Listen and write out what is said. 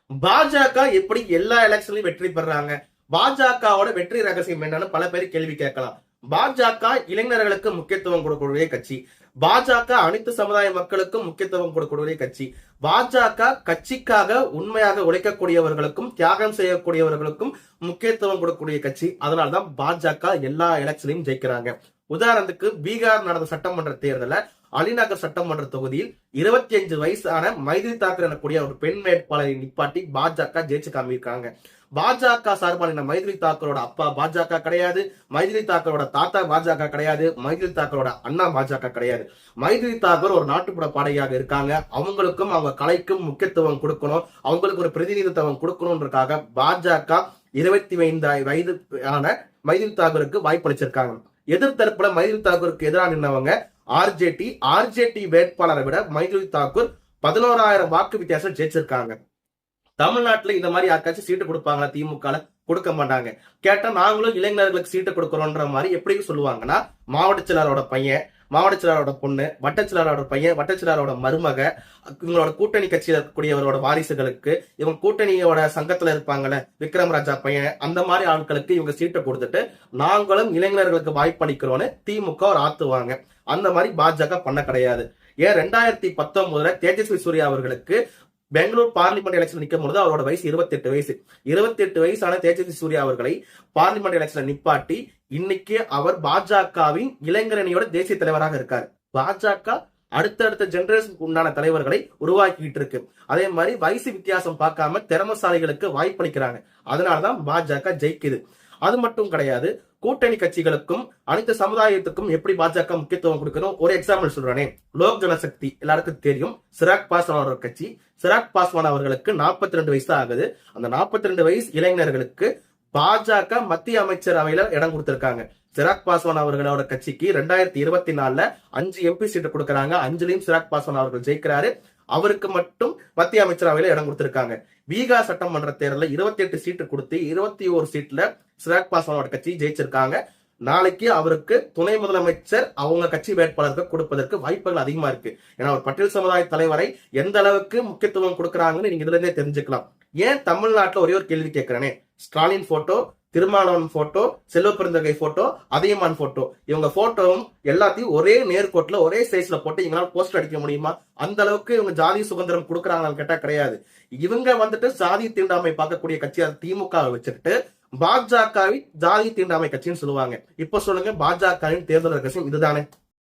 பாஜக எப்படி எல்லா எலெக்ஷன்லயும் வெற்றி பெறாங்க? பாஜகவோட வெற்றி ரகசியம் என்னன்னு பல பேர் கேள்வி கேட்கலாம். பாஜக இளைஞர்களுக்கு முக்கியத்துவம் கொடுக்கக்கூடிய கட்சி. பாஜக அனைத்து சமுதாய மக்களுக்கும் முக்கியத்துவம் கொடுக்கக்கூடிய கட்சி. பாஜக கட்சிக்காக உண்மையாக உழைக்கக்கூடியவர்களுக்கும் தியாகம் செய்யக்கூடியவர்களுக்கும் முக்கியத்துவம் கொடுக்கக்கூடிய கட்சி. அதனாலதான் பாஜக எல்லா எலெக்ஷனையும் ஜெயிக்கிறாங்க. உதாரணத்துக்கு பீகார் நடந்த சட்டமன்ற தேர்தலில் அலிநகர் சட்டமன்ற தொகுதியில் 25 வயசான மைதிலி தாக்கர் எனக்கூடிய ஒரு பெண் வேட்பாளரை நிப்பாட்டி பாஜக ஜெயிச்சு காமியிருக்காங்க. பாஜக சார்பான மைதிலி தாக்கரோட அப்பா பாஜக கிடையாது, மைதிலி தாக்கரோட தாத்தா பாஜக கிடையாது, மைதிலி தாக்கரோட அண்ணா பாஜக கிடையாது. மைதிலி தாக்கர் ஒரு நாட்டுப்புற பாடகியாக இருக்காங்க. அவங்களுக்கும் அவங்க கலைக்கும் முக்கியத்துவம் கொடுக்கணும், அவங்களுக்கு ஒரு பிரதிநிதித்துவம் கொடுக்கணும்ன்றதுக்காக பாஜக 25 வயது ஆன மைதிலி தாக்கருக்கு வாய்ப்பளிச்சிருக்காங்க. எதிர்த்தரப்புல மைதிலி தாக்கூருக்கு எதிராக நின்றவங்க ஆர்ஜேடி வேட்பாளரை விட மைதிலி தாக்கூர் 11,000 வாக்கு வித்தியாசம் ஜெயிச்சிருக்காங்க. தமிழ்நாட்டுல இந்த மாதிரி யாருக்காச்சும் சீட்டு கொடுப்பாங்களா? திமுக கொடுக்க மாட்டாங்க. கேட்டா நாங்களும் இளைஞர்களுக்கு சீட்டு கொடுக்கறோன்ற மாதிரி எப்படி சொல்லுவாங்கன்னா, மாவட்ட செயலாளரோட பையன், மாவட்ட செயலாளரோட பொண்ணு, வட்ட செயலாளரோட பையன், வட்ட செயலாளரோட மருமக, இவங்களோட கூட்டணி கட்சியில் இருக்கக்கூடியவரோட வாரிசுகளுக்கு, இவங்க கூட்டணியோட சங்கத்துல இருப்பாங்கல்ல விக்ரம் ராஜா பையன், அந்த மாதிரி ஆட்களுக்கு இவங்க சீட்டை கொடுத்துட்டு நாங்களும் இளைஞர்களுக்கு வாய்ப்பளிக்கிறோன்னு திமுக ஒரு ஆத்துவாங்க. அந்த மாதிரி பாஜக பண்ண கிடையாது. ஏன் 2019 தேஜஸ்வி சூர்யா அவர்களுக்கு பெங்களூர் பார்லிமெண்ட் எலெக்ஷன் நிற்கும் பொழுது அவரோட வயசு 28 வயசு. 28 வயசான தேஜஸ்வி சூர்யா அவர்களை பார்லிமெண்ட் எலெக்ஷன்ல நிப்பாட்டி இன்னைக்கு அவர் பாஜகவின் இளைஞரணியோட தேசிய தலைவராக இருக்காரு. பாஜக அடுத்தடுத்த ஜெனரேஷனுக்கு உண்டான தலைவர்களை உருவாக்கிட்டு இருக்கு. அதே மாதிரி வயசு வித்தியாசம் பார்க்காம திறமசாலிகளுக்கு வாய்ப்பளிக்கிறாங்க. அதனாலதான் பாஜக ஜெயிக்குது. அது மட்டும் கிடையாது, கூட்டணி கட்சிகளுக்கும் அனைத்து சமுதாயத்துக்கும் எப்படி பாஜக முக்கியத்துவம் கொடுக்கணும் ஒரு எக்ஸாம்பிள் சொல்றேனே. லோக் ஜனசக்தி எல்லாருக்கும் தெரியும், சிராக் பாஸ்வான் அவரோட கட்சி. சிராக் பாஸ்வான் அவர்களுக்கு 42 வயசு தான் ஆகுது. அந்த 42 வயசு இளைஞர்களுக்கு பாஜக மத்திய அமைச்சர் அவையில இடம் கொடுத்திருக்காங்க. சிராக் பாஸ்வான் அவர்களோட கட்சிக்கு 2024 5 MP சீட்டு கொடுக்கறாங்க. 5லயும் சிராக் பாஸ்வான் அவர்கள் ஜெயிக்கிறாரு. அவருக்கு மட்டும் மத்திய அமைச்சரவையில இடம் கொடுத்திருக்காங்க. பீகார் சட்டமன்ற தேர்தலில் 28 சீட்டு கொடுத்து 21 சீட்ல சிராக் பாஸ்வானோட கட்சி ஜெயிச்சிருக்காங்க. நாளைக்கு அவருக்கு துணை முதலமைச்சர் அவங்க கட்சி வேட்பாளருக்கு கொடுப்பதற்கு வாய்ப்புகள் அதிகமா இருக்கு. ஏன்னா ஒரு பட்டியல் சமுதாய தலைவரை எந்த அளவுக்கு முக்கியத்துவம் கொடுக்கறாங்கன்னு நீங்க இதுல இருந்தே தெரிஞ்சுக்கலாம். ஏன் தமிழ்நாட்டுல ஒரே ஒரு கேள்வி கேட்கிறேனே, Stalin photo, Thirumavalavan photo, Selva Perunthagai photo, Athiyaman photo, இவங்க போட்டோவும் எல்லாத்தையும் ஒரே நேர்கோட்டுல ஒரே சைஸ்ல போட்டு இவங்களால போஸ்டர் அடிக்க முடியுமா? அந்த அளவுக்கு இவங்க ஜாதி சுதந்திரம் கொடுக்கறாங்கன்னு கேட்டா கிடையாது. இவங்க வந்துட்டு சாதி தீண்டாமை பார்க்கக்கூடிய கட்சியா திமுக வச்சுட்டு பாஜகவை ஜாதி தீண்டாமை கட்சின்னு சொல்லுவாங்க. இப்ப சொல்லுங்க, பாஜகவின் தேர்தல் ரகசியம் இதுதானே?